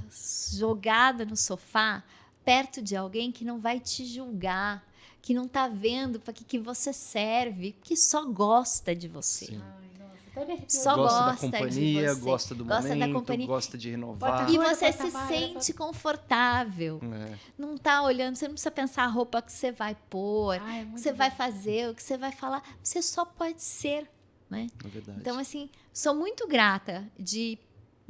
jogada no sofá perto de alguém que não vai te julgar, que não tá vendo para que você serve, que só gosta de você. Sim. Ai, nossa, até me arrepiou. Só Gosta da gosta de companhia, você. gosta do Gosta da momento, companhia. gosta de renovar. E Bota você se trabalho, sente confortável. Não tá olhando, você não precisa pensar a roupa que você vai pôr, Ai, é o muito que você bom. vai fazer, o que você vai falar. Você só pode ser, né? É verdade. Então, assim, sou muito grata de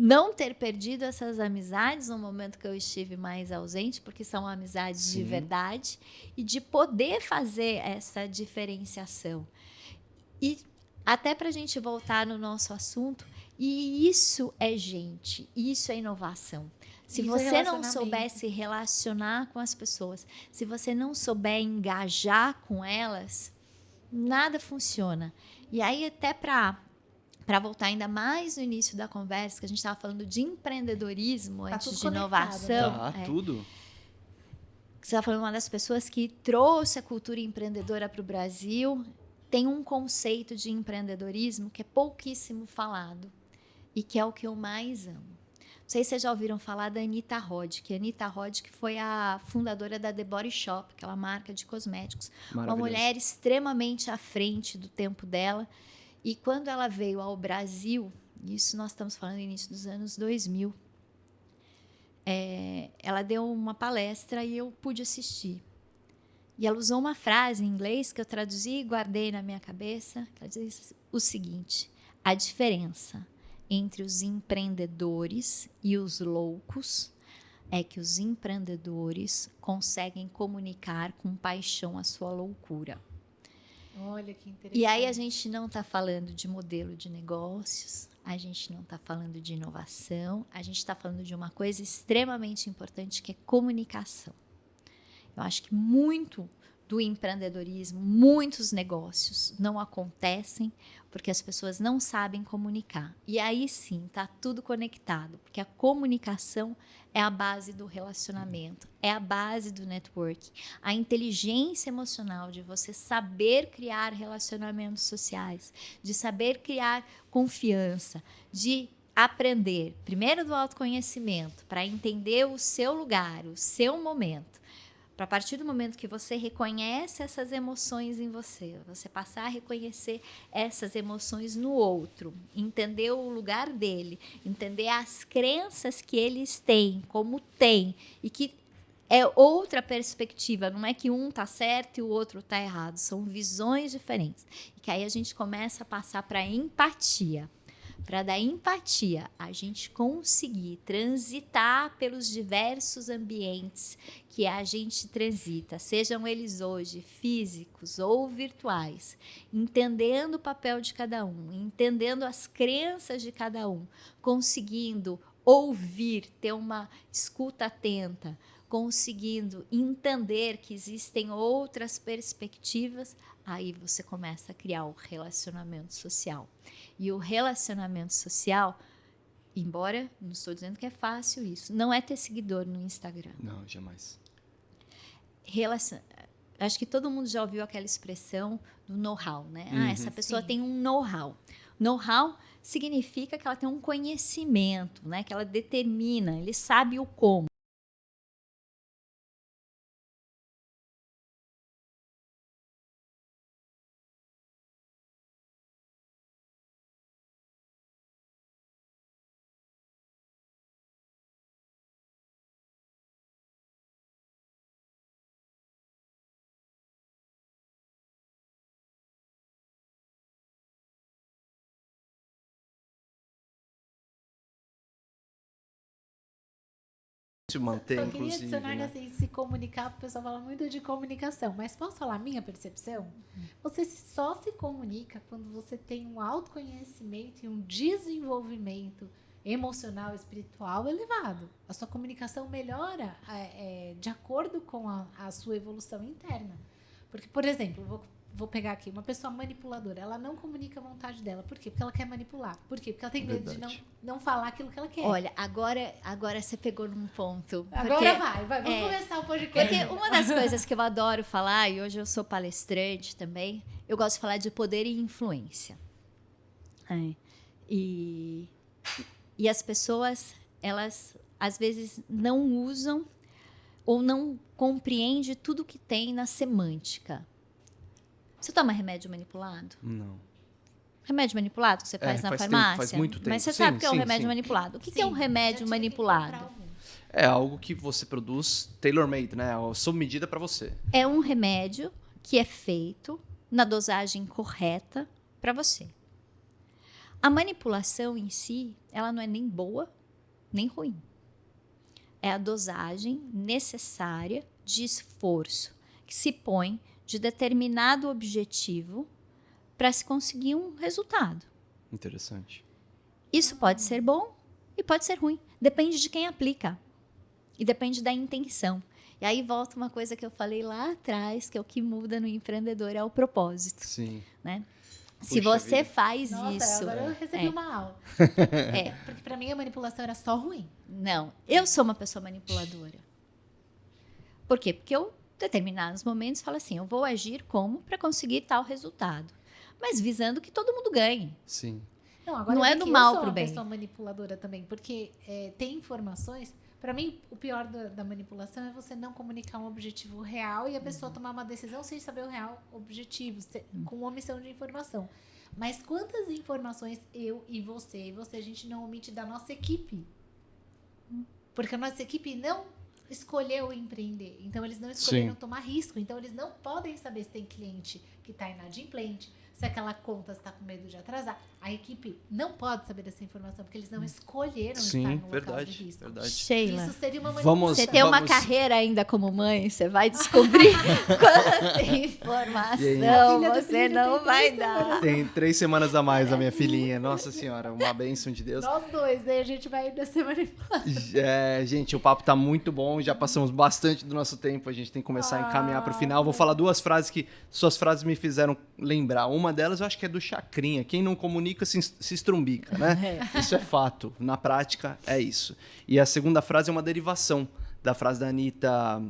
não ter perdido essas amizades no momento que eu estive mais ausente, porque são amizades de verdade, e de poder fazer essa diferenciação. E até para a gente voltar no nosso assunto, e isso é gente, isso é inovação. Se Isso é você não relacionamento. souber se relacionar com as pessoas, se você não souber engajar com elas, nada funciona. E aí, até para voltar ainda mais no início da conversa, que a gente estava falando de empreendedorismo Tá antes tudo de conectado, inovação. Tudo. Você estava falando uma das pessoas que trouxe a cultura empreendedora para o Brasil. Tem um conceito de empreendedorismo que é pouquíssimo falado e que é o que eu mais amo. Não sei se vocês já ouviram falar da Anitta Roddick. A Anitta Roddick foi a fundadora da The Body Shop, aquela marca de cosméticos. Uma mulher extremamente à frente do tempo dela. E quando ela veio ao Brasil, isso nós estamos falando no início dos anos 2000, ela deu uma palestra e eu pude assistir. E ela usou uma frase em inglês que eu traduzi e guardei na minha cabeça. Ela diz o seguinte: a diferença entre os empreendedores e os loucos é que os empreendedores conseguem comunicar com paixão a sua loucura. Olha que interessante. E aí a gente não está falando de modelo de negócios, a gente não está falando de inovação, a gente está falando de uma coisa extremamente importante que é comunicação. Eu acho que muito do empreendedorismo, muitos negócios não acontecem porque as pessoas não sabem comunicar. E aí sim, está tudo conectado, porque a comunicação é a base do relacionamento, é a base do networking. A inteligência emocional de você saber criar relacionamentos sociais, de saber criar confiança, de aprender, primeiro do autoconhecimento, para entender o seu lugar, o seu momento, Para a partir do momento que você reconhece essas emoções em você, você passar a reconhecer essas emoções no outro, entender o lugar dele, entender as crenças que eles têm, como têm, e que é outra perspectiva, não é que um tá certo e o outro tá errado, são visões diferentes. E que aí a gente começa a passar para empatia. Para da empatia, a gente conseguir transitar pelos diversos ambientes que a gente transita, sejam eles hoje físicos ou virtuais, entendendo o papel de cada um, entendendo as crenças de cada um, conseguindo ouvir, ter uma escuta atenta, conseguindo entender que existem outras perspectivas, aí você começa a criar o relacionamento social. E o relacionamento social, embora não estou dizendo que é fácil isso, não é ter seguidor no Instagram. Não, jamais. Acho que todo mundo já ouviu aquela expressão do know-how, né? Essa pessoa Sim. tem um know-how. Know-how significa que ela tem um conhecimento, né? Que ela determina, ele sabe o como. Se manter, Só queria inclusive, adicionar que né? assim, se comunicar, o pessoal fala muito de comunicação, mas posso falar a minha percepção? Você só se comunica quando você tem um autoconhecimento e um desenvolvimento emocional, espiritual elevado. A sua comunicação melhora de acordo com a sua evolução interna. Porque, por exemplo, vou pegar aqui, uma pessoa manipuladora, ela não comunica a vontade dela. Por quê? Porque ela quer manipular. Por quê? Porque ela tem medo de não falar aquilo que ela quer. Olha, agora você pegou num ponto. Agora vai, vamos começar o podcast. Porque uma das coisas que eu adoro falar, e hoje eu sou palestrante também, eu gosto de falar de poder e influência. E as pessoas, elas às vezes não usam ou não compreendem tudo que tem na semântica. Você toma remédio manipulado? Não. Remédio manipulado que você faz na farmácia? Faz muito tempo. Mas você Sim, sabe o que é um sim, remédio sim. manipulado? O que é um remédio manipulado? É algo que você produz tailor-made, né? Sob medida para você. É um remédio que é feito na dosagem correta para você. A manipulação em si, ela não é nem boa, nem ruim. É a dosagem necessária de esforço que se põe de determinado objetivo para se conseguir um resultado. Interessante. Isso pode ser bom e pode ser ruim. Depende de quem aplica. E depende da intenção. E aí volta uma coisa que eu falei lá atrás, que é o que muda no empreendedor, é o propósito. Sim. Né? Se Puxa você vida. faz Nossa, isso... agora eu recebi uma aula. É. Porque pra mim a manipulação era só ruim. Não, eu sou uma pessoa manipuladora. Por quê? Porque eu, em determinados momentos, falo assim, eu vou agir como para conseguir tal resultado. Mas visando que todo mundo ganhe. Sim. Agora Não eu é vi do que mal eu sou pro uma bem. pessoa manipuladora também, porque tem informações. Pra mim, o pior da manipulação é você não comunicar um objetivo real e a pessoa tomar uma decisão sem saber o real objetivo, com omissão de informação. Mas quantas informações eu e você a gente não omite da nossa equipe? Porque a nossa equipe não escolheu empreender. Então, eles não escolheram tomar risco. Então, eles não podem saber se tem cliente que está inadimplente, se aquela conta está com medo de atrasar. A equipe não pode saber dessa informação, porque eles não escolheram estar no local de risco. Verdade. Sheila, Isso seria uma manipulação. Vamos- você tem uma carreira ainda como mãe, você vai descobrir quanta informação Filha do você filho não tem vai 3 dar. semanas. Tem 3 semanas a mais a minha filhinha. Nossa senhora, uma bênção de Deus. Nós dois, aí a gente vai ainda ser manipulado. Gente, o papo tá muito bom. Já passamos bastante do nosso tempo. A gente tem que começar a encaminhar pro final. Vou falar 2 frases que suas frases me fizeram lembrar. Uma delas eu acho que é do Chacrinha. Quem não comunica se estrumbica, né? Isso é fato. Na prática, é isso. E a segunda frase é uma derivação da frase da Anitta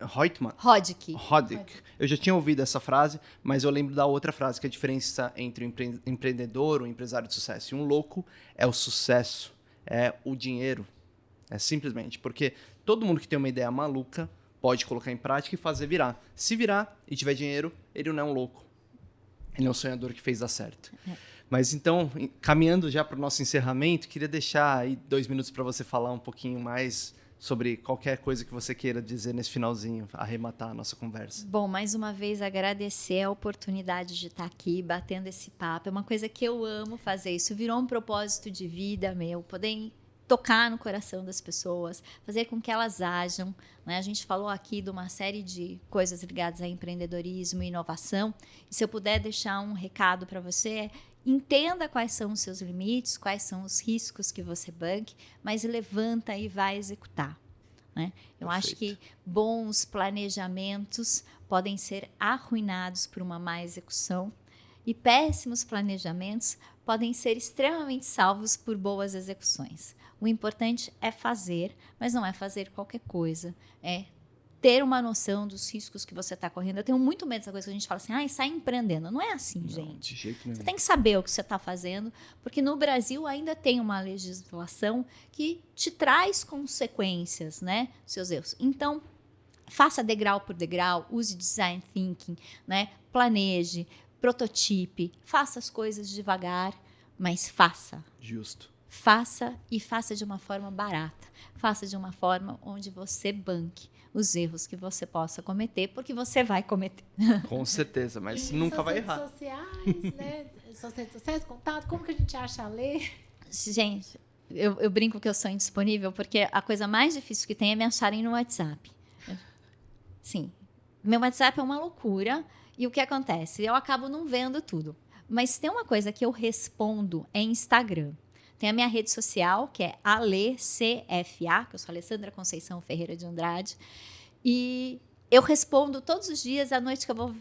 Reutemann. Roddick. Eu já tinha ouvido essa frase, mas eu lembro da outra frase, que é a diferença entre o empreendedor, o empresário de sucesso e um louco é o sucesso, é o dinheiro. É simplesmente porque todo mundo que tem uma ideia maluca pode colocar em prática e fazer virar. Se virar e tiver dinheiro, ele não é um louco. Ele é um sonhador que fez dar certo. Mas então, caminhando já para o nosso encerramento, queria deixar aí 2 minutos para você falar um pouquinho mais sobre qualquer coisa que você queira dizer nesse finalzinho, arrematar a nossa conversa. Bom, mais uma vez agradecer a oportunidade de estar aqui batendo esse papo. É uma coisa que eu amo fazer. Isso virou um propósito de vida meu, poder tocar no coração das pessoas, fazer com que elas ajam, né? A gente falou aqui de uma série de coisas ligadas a empreendedorismo e inovação. E se eu puder deixar um recado para você, entenda quais são os seus limites, quais são os riscos que você banque, mas levanta e vai executar, né? Eu acho que bons planejamentos podem ser arruinados por uma má execução e péssimos planejamentos podem ser extremamente salvos por boas execuções. O importante é fazer, mas não é fazer qualquer coisa, é ter uma noção dos riscos que você está correndo. Eu tenho muito medo dessa coisa que a gente fala assim, sai empreendendo. Não é assim, Não, gente. de jeito nenhum. Você tem que saber o que você está fazendo, porque no Brasil ainda tem uma legislação que te traz consequências, né, seus erros. Então, faça degrau por degrau, use design thinking, né, planeje, prototipe, faça as coisas devagar, mas faça. Justo. Faça e faça de uma forma barata. Faça de uma forma onde você banque os erros que você possa cometer, porque você vai cometer. Com certeza, mas E nunca vai redes errar. sociais, né? Suas redes sociais, contato, como que a gente acha a Lê? Gente, eu brinco que eu sou indisponível, porque a coisa mais difícil que tem é me acharem no WhatsApp. Sim, meu WhatsApp é uma loucura, e o que acontece? Eu acabo não vendo tudo. Mas tem uma coisa que eu respondo é Instagram. Tem a minha rede social, que é AleCFA, que eu sou Alessandra Conceição Ferreira de Andrade. E eu respondo todos os dias, à noite que eu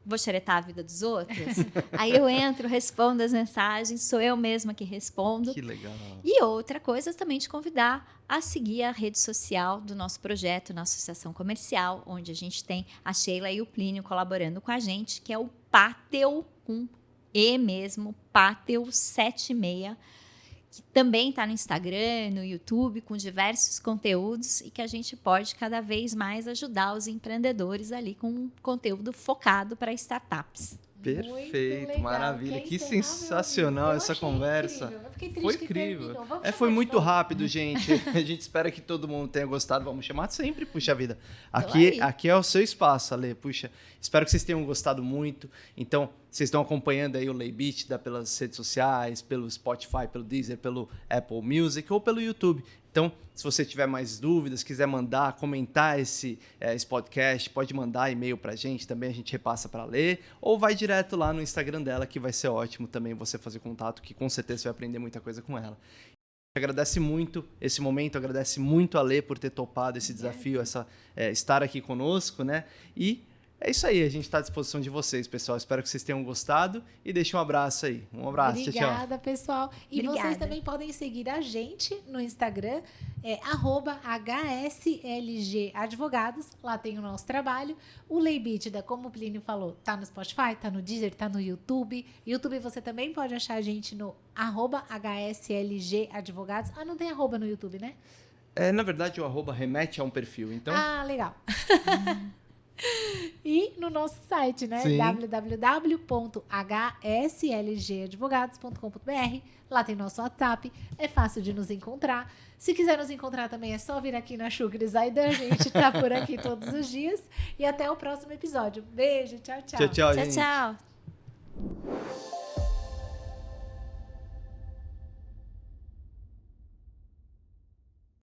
vou xeretar a vida dos outros. Aí eu entro, respondo as mensagens, sou eu mesma que respondo. Que legal. E outra coisa, também te convidar a seguir a rede social do nosso projeto na Associação Comercial, onde a gente tem a Sheila e o Plínio colaborando com a gente, que é o Páteo, com E mesmo, Páteo 76, que também está no Instagram, no YouTube, com diversos conteúdos e que a gente pode cada vez mais ajudar os empreendedores ali com um conteúdo focado para startups. Perfeito, legal. maravilha. Quer Que encerrar, meu sensacional amigo? Eu essa achei conversa. incrível. Eu fiquei triste Foi que incrível. terminou. Vamos Foi chamar de muito novo. rápido, gente. A gente espera que todo mundo tenha gostado. Vamos chamar sempre, puxa vida. aí. Aqui é o seu espaço, Ale. Puxa, espero que vocês tenham gostado muito. Então, vocês estão acompanhando aí o Leibit pelas redes sociais, pelo Spotify, pelo Deezer, pelo Apple Music ou pelo YouTube. Então, se você tiver mais dúvidas, quiser mandar, comentar esse podcast, pode mandar e-mail pra gente, também a gente repassa para ler, ou vai direto lá no Instagram dela, que vai ser ótimo também você fazer contato, que com certeza você vai aprender muita coisa com ela. Agradece muito esse momento, agradece muito a Lê por ter topado esse desafio, estar aqui conosco, né? E é isso aí, a gente está à disposição de vocês, pessoal. Espero que vocês tenham gostado e deixe um abraço aí. Um abraço, tchau, tchau. Obrigada, pessoal. E Obrigada. vocês também podem seguir a gente no Instagram, @HSLG Advogados. Lá tem o nosso trabalho. O Leibítida, como o Plínio falou, tá no Spotify, tá no Deezer, tá no YouTube. YouTube você também pode achar a gente no @HSLG Advogados. Não tem arroba no YouTube, né? Na verdade, o @, remete a um perfil, então... Legal. E no nosso site, né? Sim. www.hslgadvogados.com.br. Lá tem nosso WhatsApp, é fácil de nos encontrar. Se quiser nos encontrar também é só vir aqui na Sugar Zaida, a gente tá por aqui todos os dias. E até o próximo episódio. Beijo, tchau, tchau. Tchau, tchau, Tchau, gente. tchau.